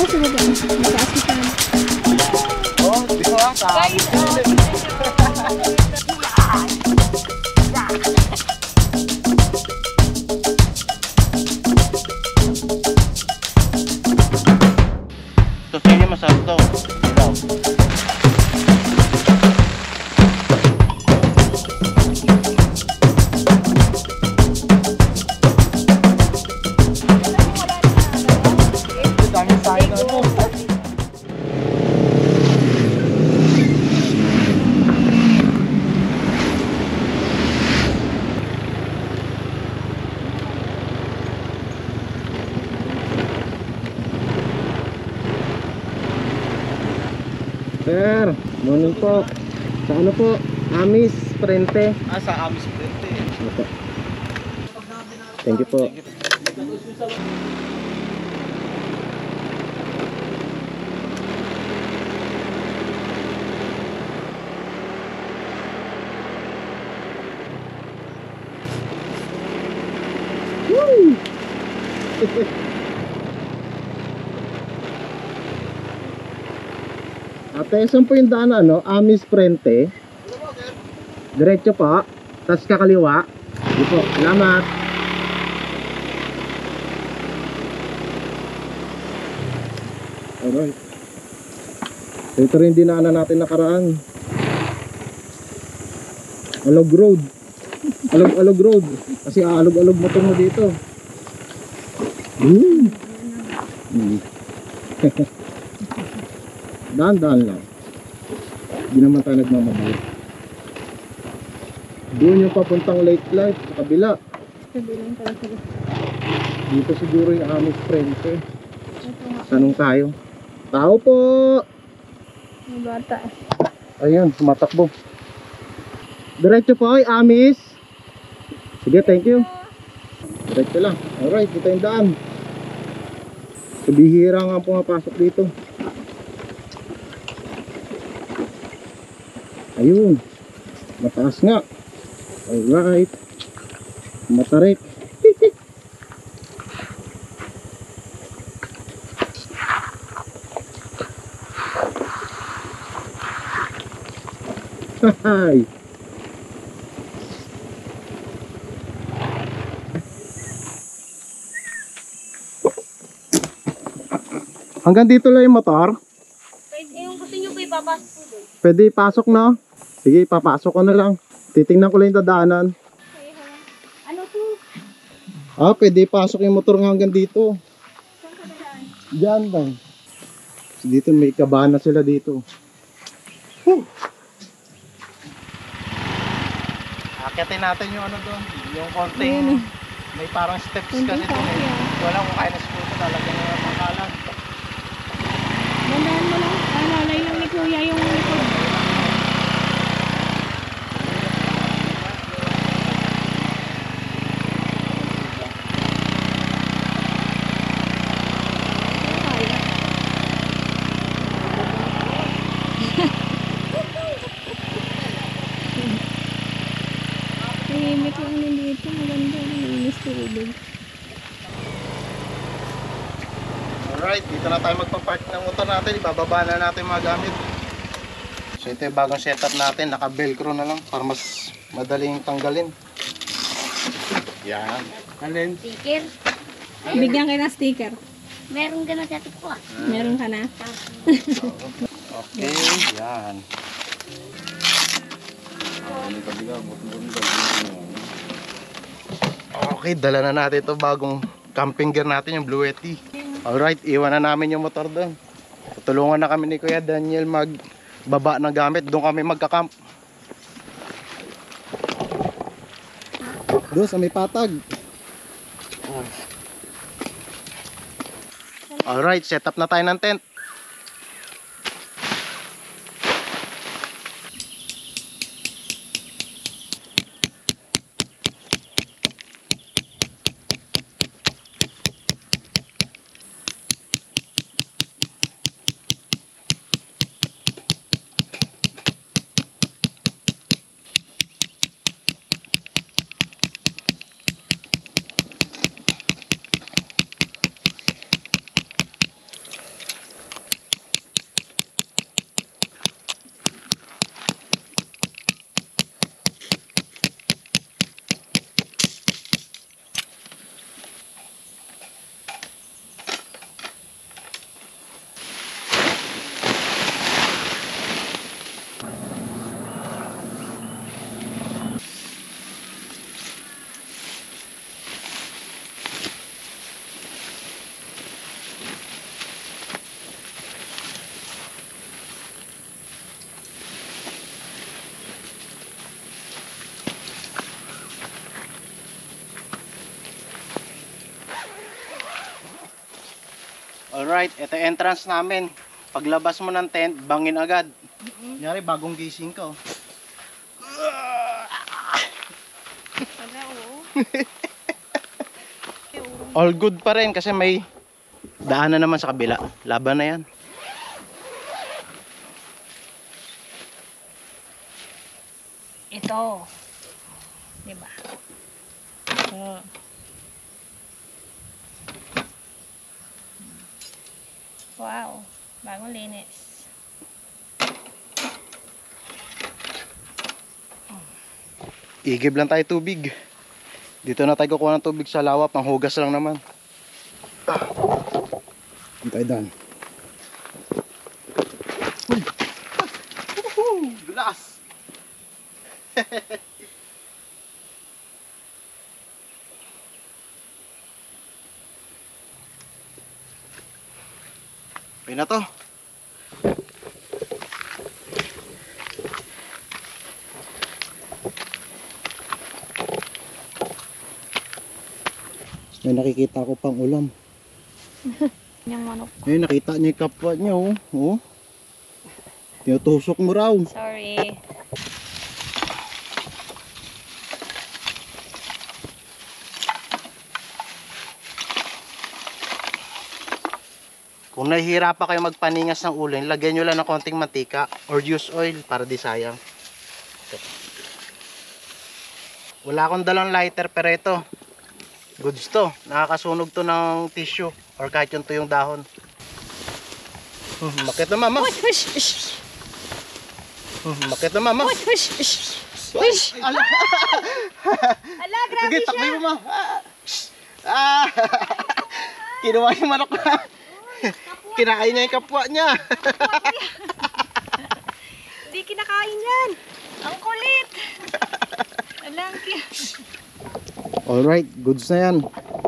Oo, sa baba. Mataas na sana. Oh, di ba? Guys, ito sa inyo masarap daw. Ikaw. Daming sayo na ito. Sir, morning po. Sa ano po? Amis Prente. Sa Amis Prente. Opo. Thank you po. Woo! Ate, saan po yung daan ano? Amis Prente. Diretso po. Tapos kakaliwa. Di po. Salamat. Alright. Ito rin dinaanan natin nakaraan. Alog Road. Alog Road. Kasi aalog-alog motor mo dito. Dahan-dahan lang. Hindi naman tayo nagmamadali. Doon yung papuntang Lake Life sa kabila. Sabihin pala sila. Dito siguro yung Amis Prente. Tanong tayo. Tao po! May bata eh. Ayun, sumatakbo. Diretso po ay Amis. Sige, thank you. Diretso lang. Alright, dito yung daan. Bihira nga pumapasok dito. Ayun. Mataas nga. Alright. Matarik. Hi. Hanggang dito lang yung motor. yung gusto nyo po ipapasok po doon. Pwede ipasok na. Sige, papasok ko na lang. Titingnan ko lang yung dadaanan. Ano po? Pwede ipasok yung motor nga hanggang dito. Saan ka dadaan? Diyan lang. Dito may kabana sila dito. Akitin natin yung ano doon. Yung konting may parang steps kasi doon eh. Wala kung kaya na scooter talaga na makalan. Bandaan mo lang. Lalay lang ni Kuya yung likod. Tahimik lang din dito. Maganda. Malinis tubig. Alright, dito na tayo magpapark ng motor natin. Ibababa na natin mga gamit. So ito yung bagong setup natin. Naka-velcro na lang para mas madaling tanggalin. Yan. Alin? Sticker? Bigyan kayo ng sticker. Meron ka na sa ko ah. Meron ka na. Okay, yan. Okay, dala na natin ito bagong camping gear natin, yung Blue Yeti. Alright, iwan na namin yung motor doon. Tutulungan na kami ni Kuya Daniel magbaba ng gamit. Doon kami magkakamp. Doon sa may patag. Alright, set up na tayo ng tent. Alright, ito yung entrance namin. Paglabas mo ng tent, bangin agad. Kunyari, bagong gising ka. Oh. All good pa rin kasi may daanan naman sa kabila. Laban na yan. Ito. Diba? Oh. Wow. Bagong linis. Igib lang tayo tubig. Dito na tayo kukuha ng tubig sa lawa. Panghugas lang naman. Tayo dan. Glass! Okay na to. May nakikita ko pang ulam. Yung manok. Ayun, nakita niya yung kapwa niya, oh. Oh. Tinutusok mo raw. Sorry. Kung nahihirapan kayo magpaningas ng ulo, lagyan nyo lang ng konting mantika or use oil para di sayang. Wala akong dalang lighter pero ito. Goods to. Nakakasunog to ng tissue or kahit yung tuyong dahon. Bakit na mama? Bakit na mama? Ala! Ala, grabe Sige, takbi mo ma. Ah! Kinuha yung manok na. Kinakain niya yung kapwa niya. Hindi kinakain yan. Ang kulit. Alang Alright, goods na yan.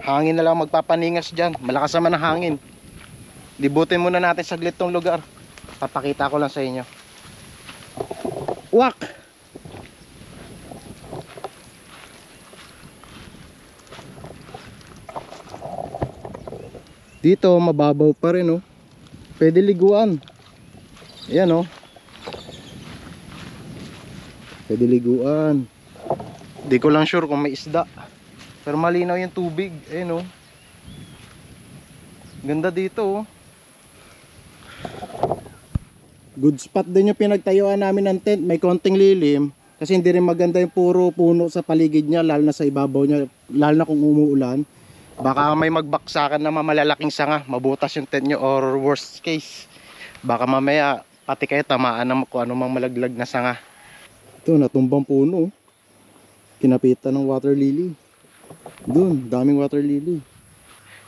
Hangin na lang magpapaningas dyan. Malakas naman ang hangin. Libutin muna natin saglit tong lugar. Papakita ko lang sa inyo. Wak! Dito, mababaw pa rin, oh. Pwede liguan. Ayan, oh. Pwede liguan. Di ko lang sure kung may isda. Pero malinaw yung tubig. Ayun, oh. Ganda dito, oh. Good spot din yung pinagtayuan namin ng tent. May konting lilim. Kasi hindi rin maganda yung puro puno sa paligid niya. Lalo na sa ibabaw niya. Lalo na kung umuulan. Baka may magbaksakan na malalaking sanga. Mabutas yung tent nyo or worst case. Baka mamaya pati kayo tamaan na kung anumang malaglag na sanga. Ito, natumbang puno, oh. Kinapitan ng water lily. Doon, daming water lily.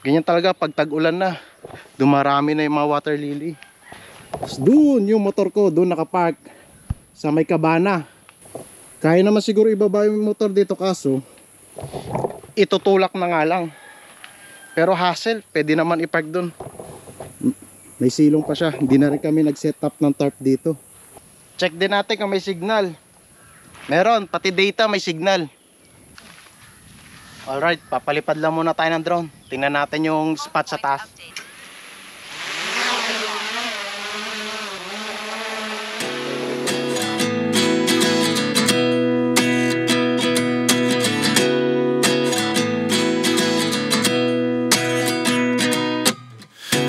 Ganyan talaga pag tag-ulan na. Dumarami na yung mga water lily. Tapos doon, yung motor ko, doon nakapark. Sa may kabana. Kaya naman siguro ibaba yung motor dito kaso Itutulak na nga lang. Pero hassle, pwede naman i-park doon. may silong pa siya. Hindi na rin kami nag-set up ng tarp dito. Check din natin kung may signal. Meron, pati data may signal. Alright, papalipad lang muna tayo ng drone. Tingnan natin yung spot sa taas.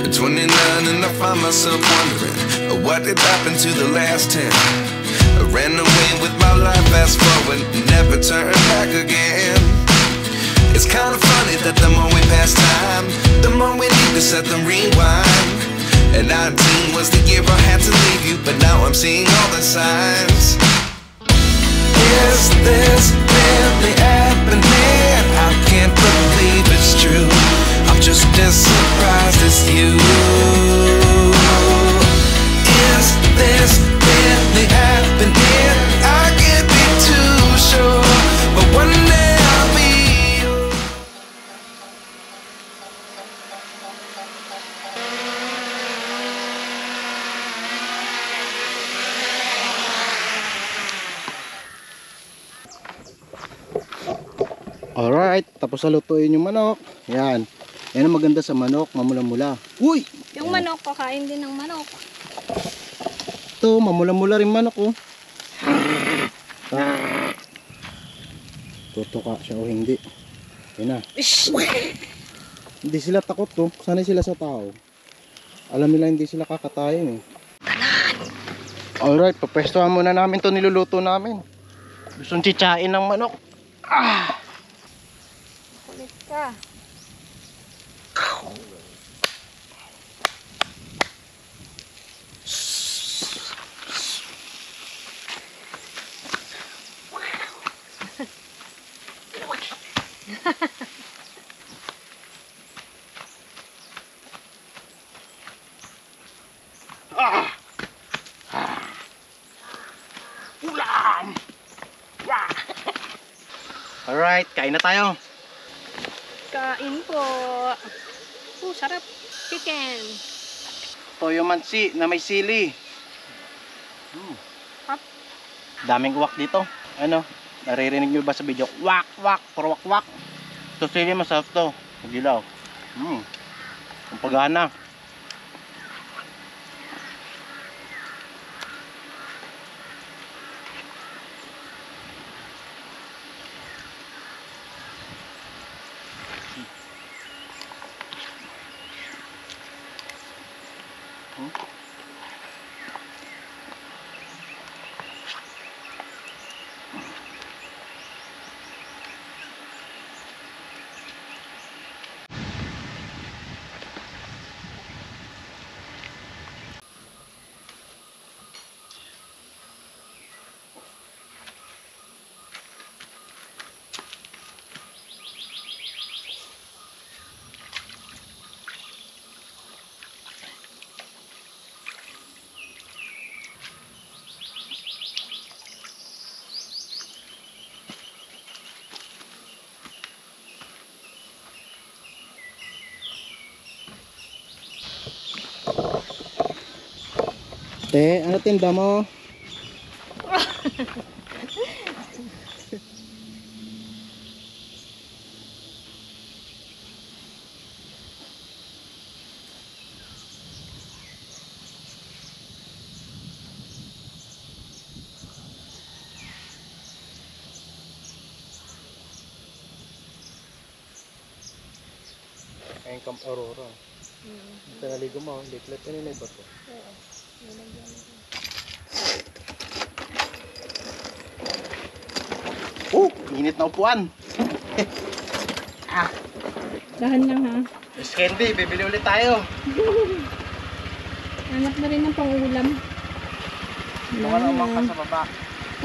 At 29 and I find myself wondering what did happen to the last 10. I ran away with my life, fast forward, never turn back again. It's kind of funny that the more we pass time, the more we need to set them rewind. And 19 was the year I had to leave you, but now I'm seeing all the signs. Is this really happening? I can't believe it's true. I'm just as surprised as you. Is this really happening? I can't be too sure, but one day I'll be yours. Alright, tapos salutuin yung manok. Yan. Yan ang maganda sa manok, mamula-mula. Uy! Yung manok, kakain din ng manok. Ito, mamula-mula rin manok oh. Tutuka siya o hindi. Yun na. Hindi sila takot to. Sanay sila sa tao. Alam nila hindi sila kakatayin eh. Alright, papwestuhan muna namin to niluluto namin. Gustong tsitsain ng manok. Kulit ka. Alright, kain na tayo. Kain po. Sarap. Chicken. Toyo mansi na may sili. Hap. Daming uwak dito. Ano? Naririnig nyo ba sa video? Wak, wak, puro wak, wak. Ito sili, masarap to. Magilaw. Ang pagana. Te, ano tinda mo? Ayun Camp Aurora. Ito naligo mo, liklet ka nila ba ito? Init na upuan. Dahan lang ha. Miss Candy, bibili ulit tayo. Hanap na rin ng pang-ulam. Baka na umangka sa baba.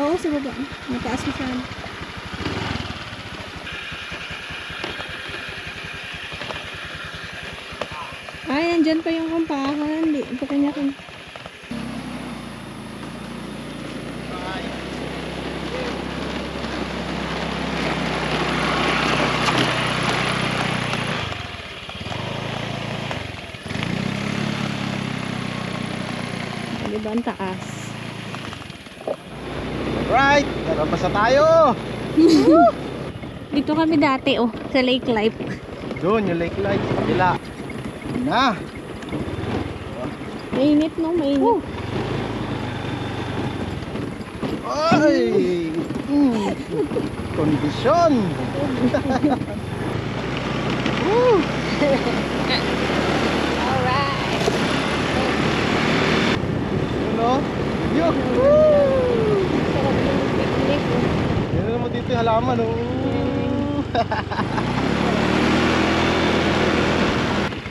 Oo, sa baba. Mataas na sana. Ay, nandyan pa yung kampahan. Di pa kanya kung... Diba ang taas? Right, nalabas na tayo. Dito kami dati oh, sa Lake Life. Doon, yung lake light. Kabila. Na. Mainit no, mainit. Ay! Kondisyon! Alright. Ano? Yuhuu! Sarap ng picnic. Yan naman dito yung halaman, oh.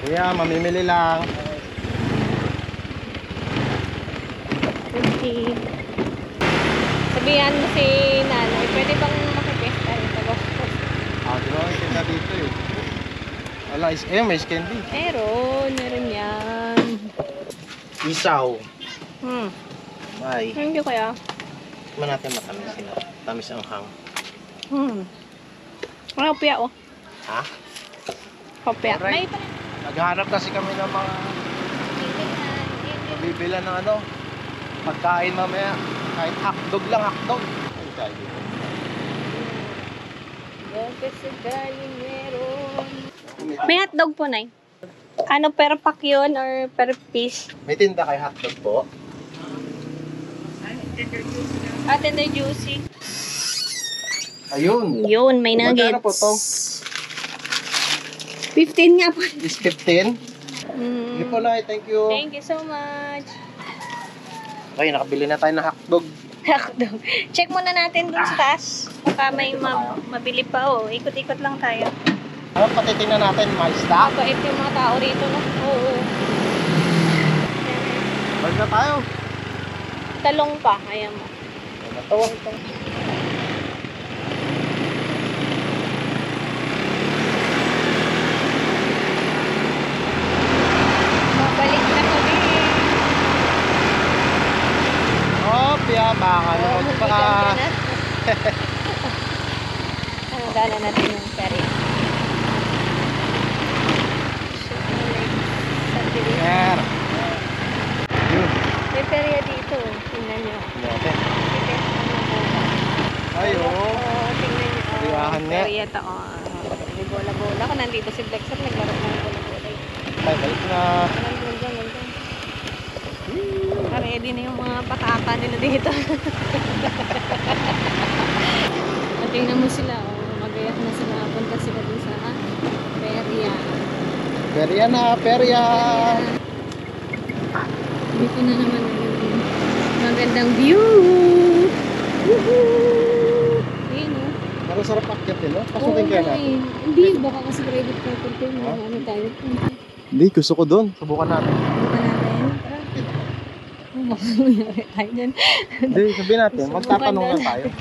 Kuya, mamimili lang. Okay. Sabihan mo si nanay, pwede bang makipesta rin sa Gostos? Di ba? Ang tinda dito eh. Wala, may candy. Meron yan. Isaw. Bye. Thank you kaya. Tikman natin matamis sila. Tamis ang hang. Ano kopya oh? Ha? Kopya. Alright. May pa. Naghahanap kasi kami ng mga mabibila ng ano, pagkain mamaya. Kahit hotdog lang, hotdog. Ay, tayo dito. Kasi galing meron. May hotdog po, Nay. Ano, per pack yun or per piece? May tinda kay hotdog po. Tender juicy. Ayun. Yun, may nuggets. Magkano po to? 15 nga po. Is 15? Hindi po na, thank you. Thank you so much. Okay, nakabili na tayo ng hotdog. Hotdog. Check muna natin dun sa taas. Baka may mabili pa. Oh. Ikot-ikot lang tayo. Ano, patitingnan natin, may stock. Mabait yung mga tao rito, no? Oo. Balik na tayo. Talong pa. Ayan mo. Natawag ito. Babalik na kami. Oh, piya, baka naman pa. Ano, dala natin yung ferry. Sir. Yun. May ferry dito. Tingnan nyo. Natin. Ay, Oo, oh. tingnan nyo. Feryahan nga. Ferry ito. May bola-bola. Kung nandito si Blexer, naglaro ng bola-bola. Ay, balik na. Nandun. Ready na yung mga pataka nila dito. At tingnan mo sila. Magayak na sila. Punta sila dun sa perya. Perya na, perya. Dito na naman yung magandang view. Woohoo! Ayun o. Parang sarap akyat eh, no? Pasukin kaya natin. Hindi, baka kasi credit card ko yun. Ano tayo? Hindi, gusto ko doon. Subukan natin. Baka natin. Oh, baka mayari tayo dyan. Hindi, sabihin natin. Subukan Magtatanong lang na. tayo.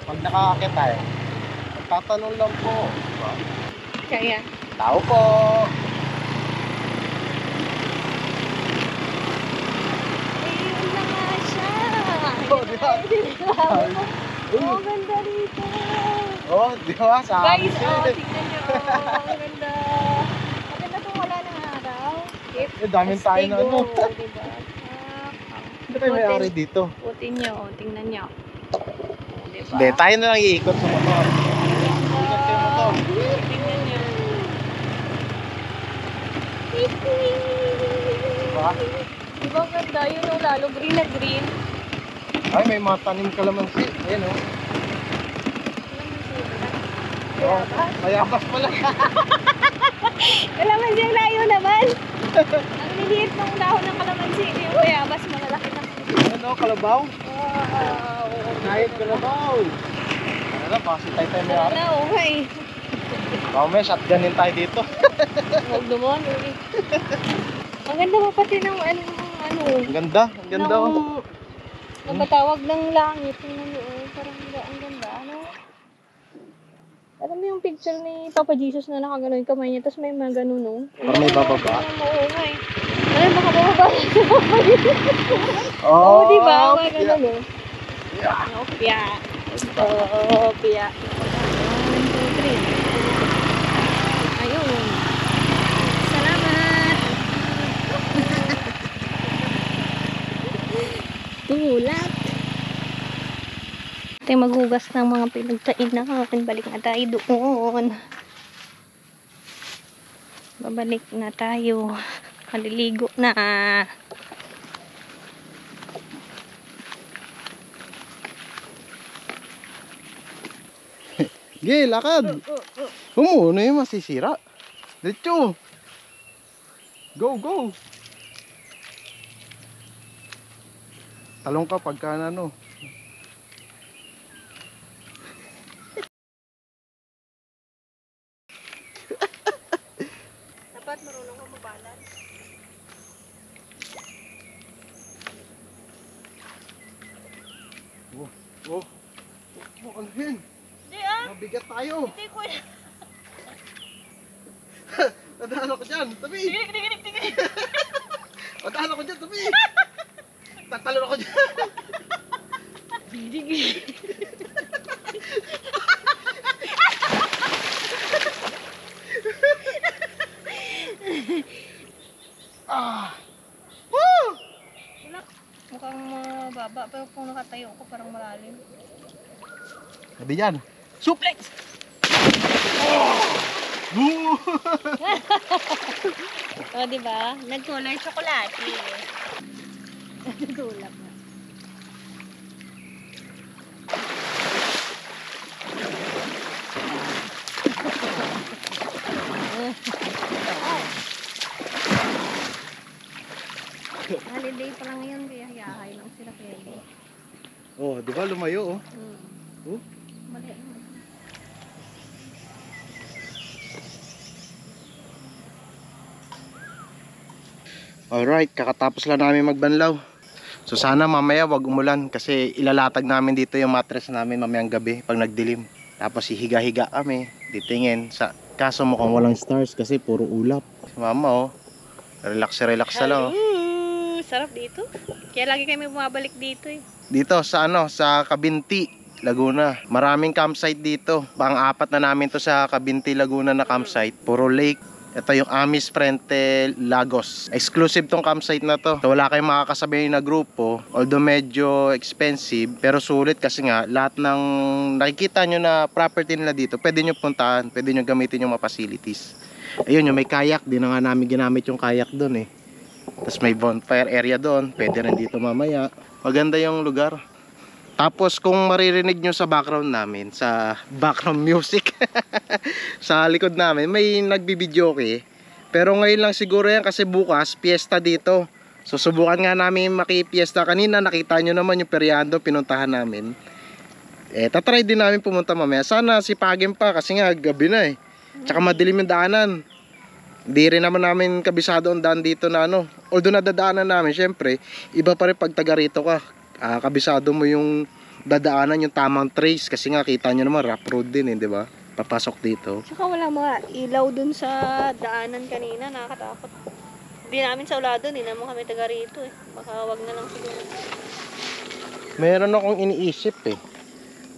Pag nakakakyat tayo, magtatanong lang po. Diba? Kaya. Tao po. Ayun na nga siya. Oh, di ba? Oh, ganda rito. Oh, di ba? Sa akin Guys, siya. tingnan nyo. Ang ganda. Maganda kung wala ng araw. Eh, daming tayo na ano. Diba? Hindi tayo may-ari dito. Putin nyo. Tingnan nyo. Diba? Hindi, tayo na lang iikot sa motor. Iikot kayo motor. Tingnan nyo. Diba? Diba ang ganda? Yun o, lalo green na green. Ay, may mga tanim kalamansi. Ayan oh. Oh, mayabas pala. Kalamansi ang layo naman. Ang liliit ng dahon ng kalamansi. Yung kuyabas, malalaki na. Ano, kalabaw? Wow. Kahit kalabaw. Ano na, baka si tayo may-ari. Wala, okay. Baka may shotgunin tayo dito. Huwag naman, ulit. Ang ganda mo pati ng ano. Ang ganda, ang ganda oh. Nabatawag ng langit. Tingnan niyo, parang ang ganda. Ano? Alam mo yung picture ni Papa Jesus na nakagano yung kamay niya, tapos may mga ganun, no? Parang may bababa. Oo nga eh. Ay, baka bababa na si Papa Jesus. Oh, Oo, di ba? May yeah. ganun, no? Yeah. Oo, piya. Oo, piya. 1, 2, 3. Ayun. Salamat. Tulak. Tayo maghugas ng mga pinagtain natin. Balik na tayo doon. Babalik na tayo. Maliligo na. Gay, lakad. Muna yung masisira. Diretso. Go, go. Talong ka pagka ano. Dapat marunong ka mag-balance. Oh. Oh, ano yun? Hindi ah. Mabigat tayo. Hindi ko yan. Nadaan ako dyan. Tabi. Nadaan ako dyan. Tabi. Tatalon ako dyan. Ah. Woo! Mukhang mababa, pero kung nakatayo ko parang malalim. Sabi yan. Suplex! Oh! Woo! O, di ba? Nagkulay tsokolate. Nagulap na. Holiday pa lang ngayon, kaya hayahay lang sila pwede. Oh, di ba lumayo oh. Oh. Mali. Alright, kakatapos lang namin magbanlaw. So sana mamaya wag umulan kasi ilalatag namin dito yung mattress namin mamayang gabi pag nagdilim. Tapos hihiga-higa kami, titingin sa kaso mukhang walang stars kasi puro ulap. Si mama oh, relax na lang oh. Sarap dito. Kaya lagi kami bumabalik dito eh. Dito sa sa Cabinti, Laguna. Maraming campsite dito. Pang-apat na namin to sa Cabinti, Laguna na campsite. Puro lake. Ito yung Amis Frente Lagos. Exclusive tong campsite na to. So, wala kayong makakasabay na grupo. Although medyo expensive, pero sulit kasi nga lahat ng nakikita nyo na property nila dito, pwede nyo puntahan, pwede nyo gamitin yung mga facilities. Ayun, yung may kayak. Di na nga namin ginamit yung kayak doon eh. Tapos may bonfire area doon. Pwede rin dito mamaya. Maganda yung lugar. Tapos kung maririnig nyo sa background namin, sa background music sa likod namin, may nagbibidyoke. Pero ngayon lang siguro yan kasi bukas, fiesta dito. So subukan nga namin makipiesta. Kanina nakita nyo naman yung periando, pinuntahan namin. Tatry din namin pumunta mamaya. Sana sipagin pa kasi nga gabi na eh. Tsaka madilim yung daanan. Di rin naman namin kabisado ang daan dito na ano. Although nadadaanan namin, syempre, iba pa rin pag taga rito ka. Kabisado mo yung dadaanan, yung tamang trace. Kasi nga kita nyo naman, rough road din eh, di ba? Papasok dito. Saka wala mga ilaw dun sa daanan kanina, nakakatakot. Hindi namin sa ulado, hindi naman kami taga rito eh. Baka wag na lang siguro. Meron akong iniisip eh.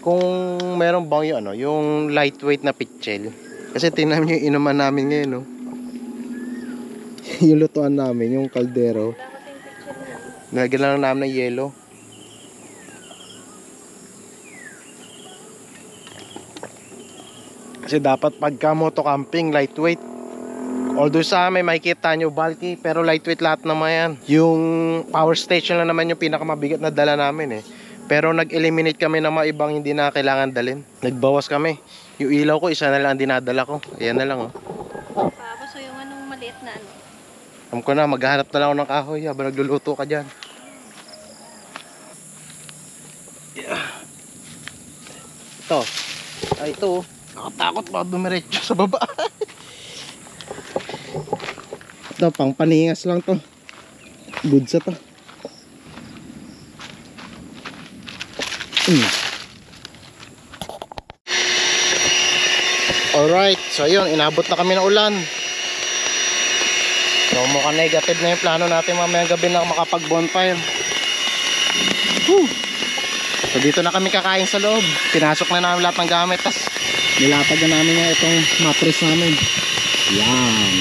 Kung meron bang yung, yung lightweight na pitchel. Kasi tingnan nyo yung inuman namin ngayon, no? Yung lutuan namin, yung kaldero. Wala kasing picture na. Nalagyan lang namin ng yelo. Kasi dapat pagka moto camping, lightweight. Although sa amin makikita nyo bulky, pero lightweight lahat naman yan. Yung power station lang naman yung pinakamabigat na dala namin eh. Pero nag-eliminate kami ng mga ibang hindi na kailangan dalhin. Nagbawas kami. Yung ilaw ko, isa na lang dinadala ko. Ayan na lang oh. Tapos so yung anong maliit na ano. Alam ko na, maghahanap na lang ako ng kahoy habang nagluluto ka dyan. Yeah. Ito. Ay, ito oh. Nakatakot ba dumiretso sa baba? Ito, pang paningas lang to. Good sa to. Alright, so yun, inabot na kami ng ulan. So mukhang negative na yung plano natin mamayang gabi na makapag bonfire. So dito na kami kakain sa loob. Pinasok na namin lahat ng gamit. Tapos nilatag na namin yung itong mattress namin. Yan.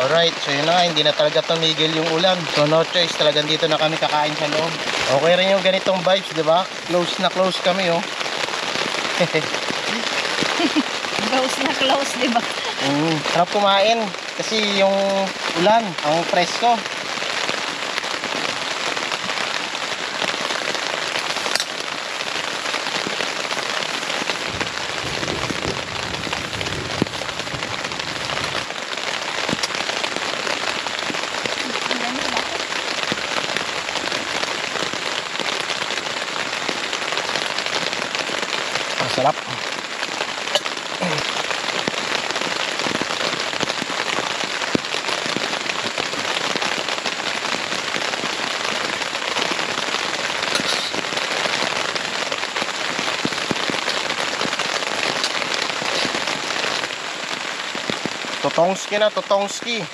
Alright, so yun na nga, hindi na talaga tumigil yung ulan. So no choice, talagang dito na kami kakain sa loob. Okay rin yung ganitong vibes, di ba? Close na close kami, oh. Close, di ba? Sarap kumain kasi yung ulan, ang presko. Sarap. Totongski na, totongski.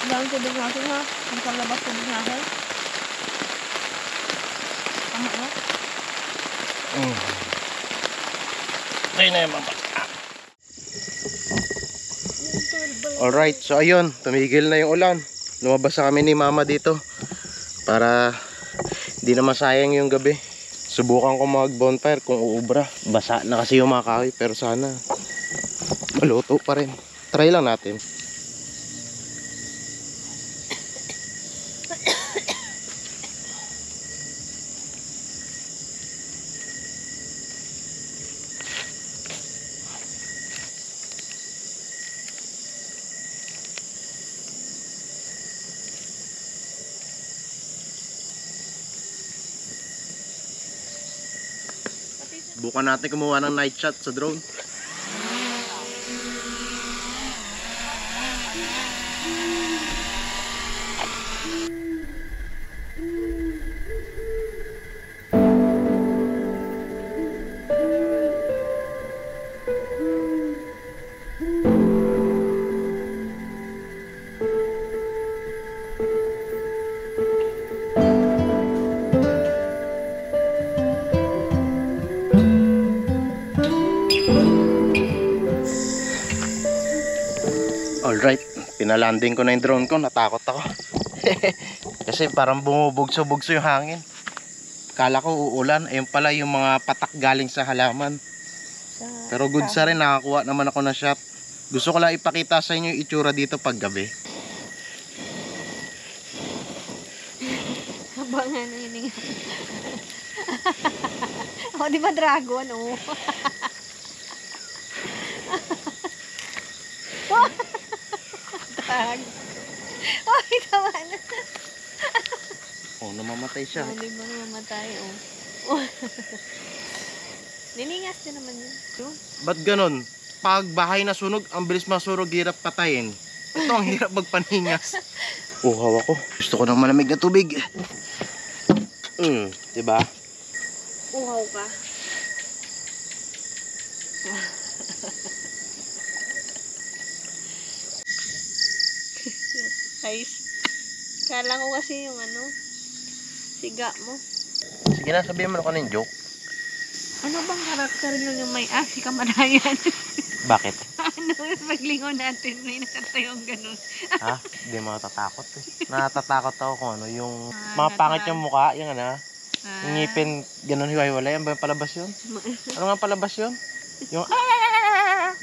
Dahil tubig natin ha. Ang kalabas tubig natin. Tama na. Ayun na yung mama. Alright, so ayun, tumigil na yung ulan. Lumabas na kami ni mama dito para hindi na masayang yung gabi. Subukan ko mag bonfire kung uubra. Basa na kasi yung mga kahoy, pero sana maluto pa rin. Try lang natin. Bukan natin kumuha ng night shot sa drone. Alright, pinalanding ko na yung drone ko, natakot ako. Kasi parang bumubugso-bugso yung hangin. Kala ko uulan, ayun pala yung mga patak galing sa halaman. Pero good sa rin, nakakuha naman ako na shot. Gusto ko lang ipakita sa inyo yung itsura dito pag gabi. Abangan na yun nga. O, di ba dragon, oh? Drag. Ay, tama na. Oh, namamatay siya. Oh, di ba namamatay, oh. Niningas din naman yun. Ba't ganon? Pag bahay na sunog, ang bilis masunog, hirap patayin. Ito ang hirap magpaningas. Uhaw ako. Gusto ko ng malamig na tubig. Diba? Uhaw ka. Guys, kala ko kasi yung ano, siga mo. Sige na, sabihin mo na ng joke. Ano bang karakter nyo yung may asi kamarayan? Bakit? Ano, paglingon natin, may nakatayong ganun. Ha? Hindi matatakot eh. Natatakot ako kung ano, yung Ah, mga pangit yung mukha, yung ano, yung Ah, ngipin, ganun hiwa-hiwalay. Ano ba yung palabas yun? Ano nga palabas yun? Yung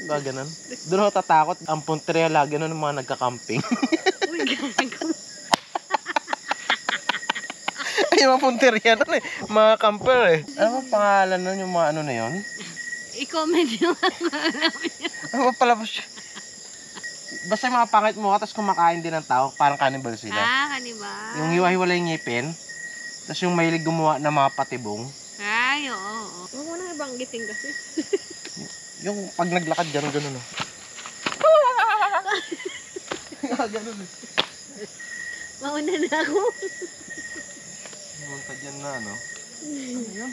ba ganun? Doon ako tatakot. Ang punteriya lagi nun yung mga nagka-camping. uy, gago. Ay, mga punteriya nun eh. Mga camper eh. Ano ba pangalan nun yung mga ano na yun? I-comment nyo ako. Ano ba palabas yun? Basta yung mga pangit mukha, tapos kumakain din ng tao. Parang cannibal sila. Ah, kanibal. Yung hiwa-hiwalay yung ngipin. Tapos yung mahilig gumawa ng mga patibong. Ay, oo. Huwag mo nang ibanggitin kasi. Yung pag naglakad, gano'n oh. Gano'n eh. Mauna na ako. Punta dyan na, no? Ano yun?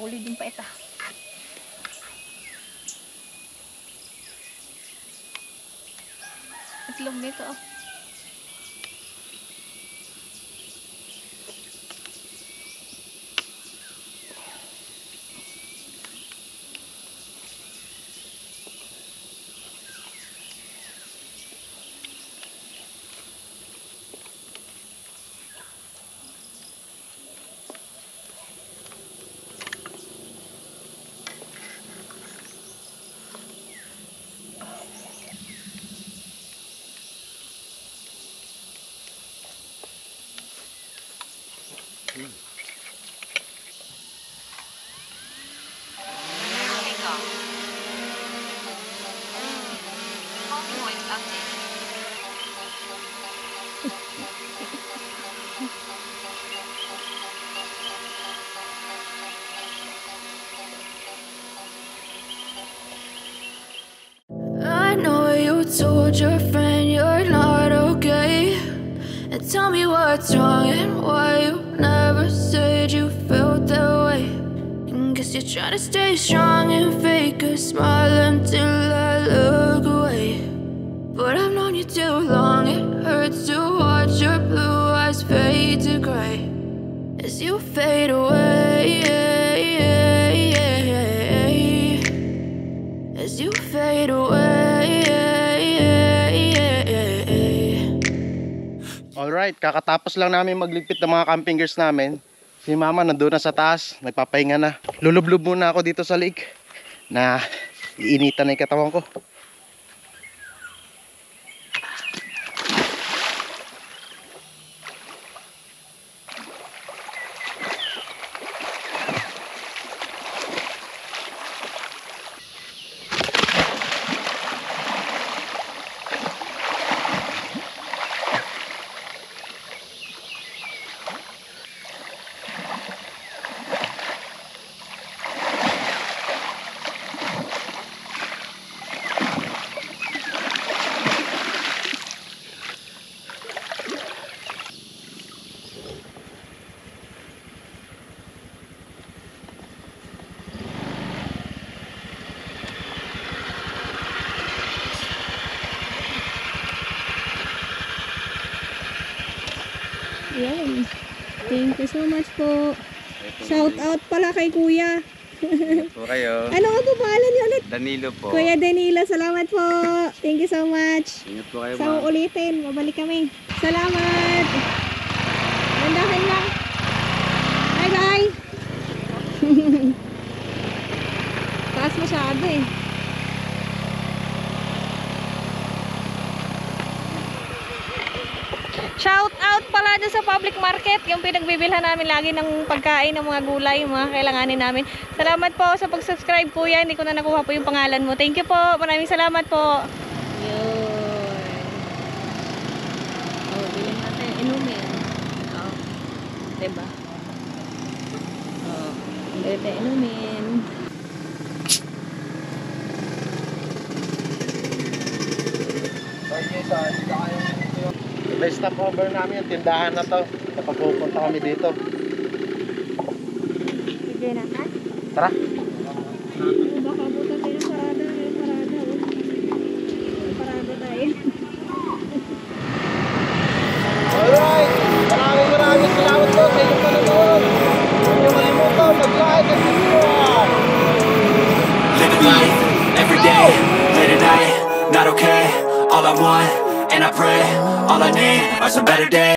Solid yung paita. Itlog nito oh. I know you told your friend you're not okay, and tell me what's wrong and why you never said you felt that way. And guess you're trying to stay strong and fake a smile until I look away. But I've known you too long, it hurts to watch your blue eyes fade to gray as you fade away. As you fade away. Alright, kakatapos lang namin magligpit ng mga camping gears namin. Si mama nandun na sa taas, nagpapahinga na. Lulublob muna ako dito sa lake na iinitan na yung katawan ko. Yan. Thank you so much po. Shout out pala kay Kuya. po kayo. Ano nga po pangalan niyo ulit? Danilo po. Kuya Danilo, salamat po. Thank you so much. Ingat po kayo, Sa ma'am. uulitin, babalik kami. Salamat. Mandahan lang. Bye bye. Taas masyado eh. Shout out pala dyan sa public market, yung pinagbibilhan namin lagi ng pagkain ng mga gulay, yung mga kailanganin namin. Salamat po sa pag-subscribe kuya, hindi ko na nakuha po yung pangalan mo. Thank you po, maraming salamat po. Yun. Oh, bilhin natin, inumin. Oh, diba? Oh, bilhin natin inumin. May stopover namin yung tindahan na to kapag pupunta kami dito. Sige na, ha? Tara! Baka buta tayo ng parada. Yung parada, oh. Yung parada tayo. Alright! Maraming salamat po sa inyong panonood. Huwag niyo malimutan mag-like at subscribe. Living life, everyday, late at night, not okay. All I want, and I pray, all I need are some better days.